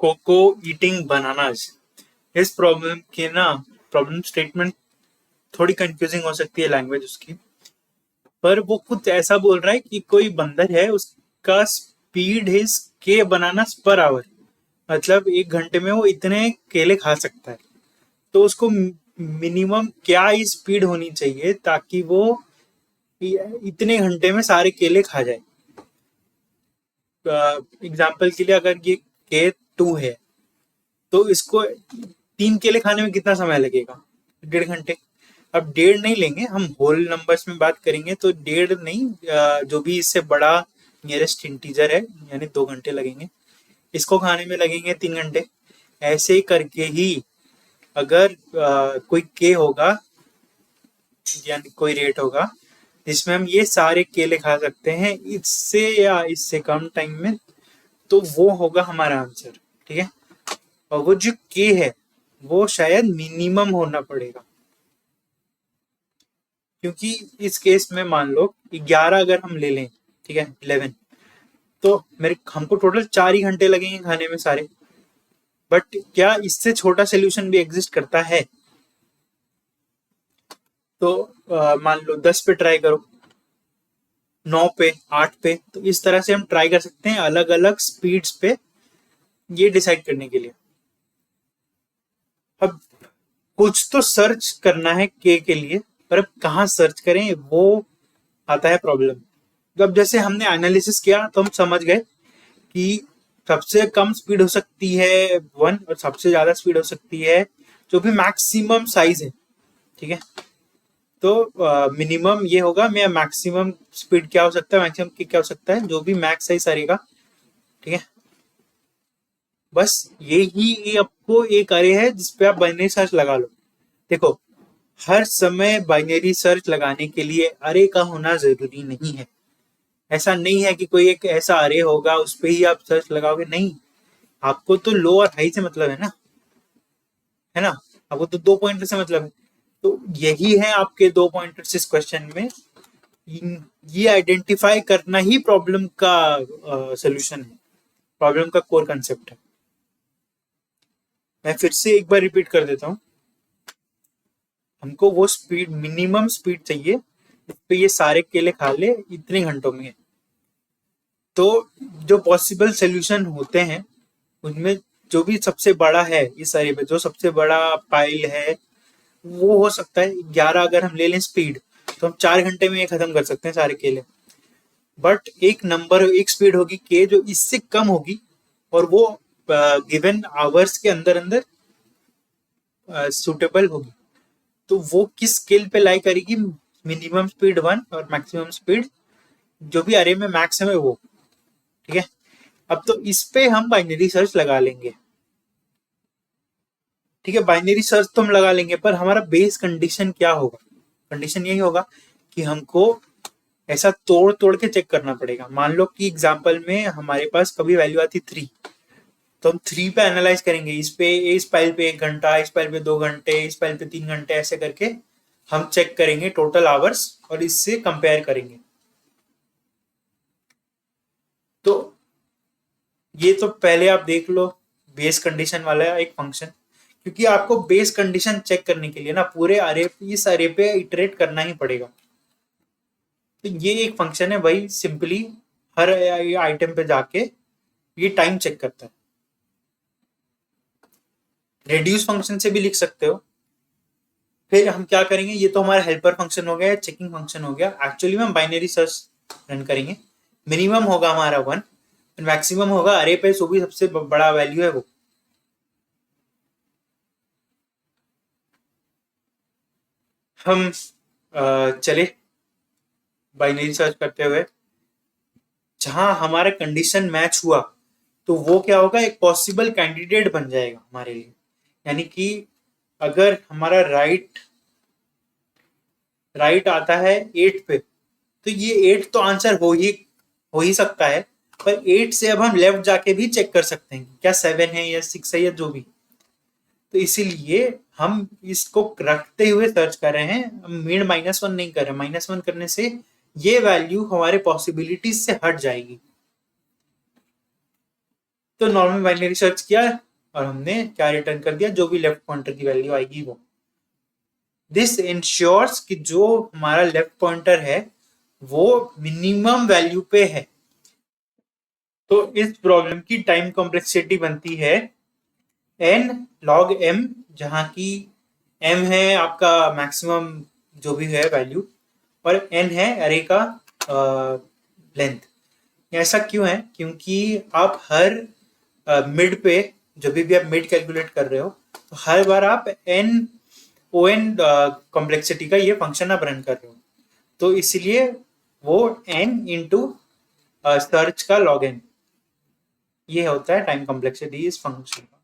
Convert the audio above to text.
Cocoa eating bananas. इस problem की ना प्रॉब्लम स्टेटमेंट थोड़ी कंफ्यूजिंग हो सकती है लैंग्वेज उसकी, पर वो कुछ ऐसा बोल रहा है कि कोई बंदर है, उसका स्पीड इज के बनानास पर आवर, मतलब 1 घंटे में वो इतने केले खा सकता है। तो उसको मिनिमम क्या ही स्पीड होनी चाहिए ताकि वो इतने घंटे में सारे केले खा जाए। एग्जाम्पल के लिए अगर ये के 2 है तो इसको 3 केले खाने में कितना समय लगेगा? 1.5 घंटे। अब 1.5 नहीं लेंगे, हम होल नंबर्स में बात करेंगे तो 1.5 नहीं, जो भी इससे बड़ा नियरेस्ट इंटीजर है यानी 2 घंटे लगेंगे, इसको खाने में लगेंगे 3 घंटे। ऐसे ही करके ही अगर कोई के होगा यानी कोई रेट होगा जिसमें हम ये सारे केले खा सकते हैं इससे या इससे कम टाइम में, तो वो होगा हमारा आंसर। ठीक है, और वो जो के है वो शायद मिनिमम होना पड़ेगा, क्योंकि इस केस में मान लो 11 अगर हम ले लें, ठीक है 11, तो मेरे हमको टोटल 4 ही घंटे लगेंगे खाने में सारे। बट क्या इससे छोटा सोल्यूशन भी एग्जिस्ट करता है? तो मान लो 10 पे ट्राई करो, 9 पे, 8 पे, तो इस तरह से हम ट्राई कर सकते हैं अलग अलग स्पीड्स पे ये डिसाइड करने के लिए। अब कुछ तो सर्च करना है के लिए, पर अब कहाँ सर्च करें वो आता है प्रॉब्लम। जब जैसे हमने एनालिसिस किया तो हम समझ गए कि सबसे कम स्पीड हो सकती है 1 और सबसे ज्यादा स्पीड हो सकती है जो भी मैक्सिमम साइज है। ठीक है, तो मिनिमम ये होगा, मैं मैक्सिमम स्पीड क्या हो सकता है, मैक्सिमम क्या हो सकता है, जो भी मैक्स साइज रहेगा। ठीक है, बस यही आपको एक अरे है जिसपे आप बाइनरी सर्च लगा लो। देखो, हर समय बाइनरी सर्च लगाने के लिए अरे का होना जरूरी नहीं है। ऐसा नहीं है कि कोई एक ऐसा अरे होगा उस पर ही आप सर्च लगाओगे, नहीं। आपको तो लो और हाई से मतलब है ना, है ना, आपको तो 2 पॉइंटर से मतलब है। तो यही है आपके 2 पॉइंटर्स इस क्वेश्चन में। ये आइडेंटिफाई करना ही प्रॉब्लम का सोल्यूशन है, प्रॉब्लम का कोर कंसेप्ट है। मैं फिर से एक बार रिपीट कर देता हूँ, हमको वो स्पीड, मिनिमम स्पीड चाहिए जिसपे ये सारे केले खा ले इतने घंटों में। तो जो पॉसिबल सोल्यूशन होते हैं उनमें जो भी सबसे बड़ा है इस सारे पे, जो सबसे बड़ा पाइल है वो हो सकता है 11। अगर हम ले लें स्पीड तो हम 4 घंटे में ये खत्म कर सकते हैं सारे केले। बट एक नंबर, एक स्पीड होगी के जो इससे कम होगी और वो गिवन आवर्स के अंदर अंदर सुटेबल होगी। तो वो किस स्केल पे लाई करेगी, मिनिमम स्पीड 1 और मैक्सिमम स्पीड जो भी अरे में मैक्स है वो। ठीक है, अब तो इस पे हम बाइनरी सर्च लगा लेंगे। ठीक है, बाइनरी सर्च तो हम लगा लेंगे, पर हमारा बेस कंडीशन क्या होगा? कंडीशन यही होगा कि हमको ऐसा तोड़ तोड़ के चेक करना पड़ेगा। मान लो कि एग्जाम्पल में हमारे पास कभी वैल्यू आती 3, तो हम 3 पे एनालाइज करेंगे, इस पे, इस फाइल पे 1 घंटा, इस फाइल पे 2 घंटे, इस फाइल पे 3 घंटे, ऐसे करके हम चेक करेंगे टोटल आवर्स और इससे कंपेयर करेंगे। तो ये तो पहले आप देख लो बेस कंडीशन वाला एक फंक्शन, क्योंकि आपको बेस कंडीशन चेक करने के लिए ना पूरे अरे, इस अरे पे इटरेट करना ही पड़ेगा। तो ये एक फंक्शन है भाई, सिंपली हर आइटम पे जाके ये टाइम चेक करता है। रेड्यूस फंक्शन से भी लिख सकते हो। फिर हम क्या करेंगे, ये तो हमारा हेल्पर फंक्शन हो गया, चेकिंग फंक्शन हो गया। एक्चुअली में हम बाइनरी सर्च रन करेंगे। मिनिमम होगा हमारा 1, मैक्सिमम होगा अरे पे जो भी सबसे बड़ा वैल्यू है वो। हम चले बाइनरी सर्च करते हुए, जहां हमारा कंडीशन मैच हुआ तो वो क्या होगा, एक पॉसिबल कैंडिडेट बन जाएगा हमारे लिए। यानी कि अगर हमारा राइट आता है 8 पे, तो ये 8 तो आंसर हो ही सकता है, पर 8 से अब हम लेफ्ट जाके भी चेक कर सकते हैं क्या 7 है या 6 है या जो भी। तो इसीलिए हम इसको रखते हुए सर्च कर रहे हैं, हम मीन -1 नहीं कर रहे। -1 करने से ये वैल्यू हमारे पॉसिबिलिटीज से हट जाएगी। तो नॉर्मल बाइनरी सर्च किया और हमने क्या रिटर्न कर दिया, जो भी लेफ्ट पॉइंटर की वैल्यू आएगी वो। दिस इंश्योर्स कि जो हमारा लेफ्ट पॉइंटर है वो मिनिमम वैल्यू पे है। तो इस प्रॉब्लम की टाइम कॉम्प्लेक्सिटी बनती है n log m, जहां की m है आपका मैक्सिमम जो भी है वैल्यू, और n है अरे का लेंथ। ऐसा क्यों है? क्योंकि आप हर मिड पे, जब भी आप मिड कैलकुलेट कर रहे हो, तो हर बार आप n ओ एन कॉम्प्लेक्सिटी का ये फंक्शन आप रन कर रहे हो, तो इसलिए वो n इंटू सर्च का log n, ये होता है टाइम कॉम्प्लेक्सिटी इस फंक्शन का।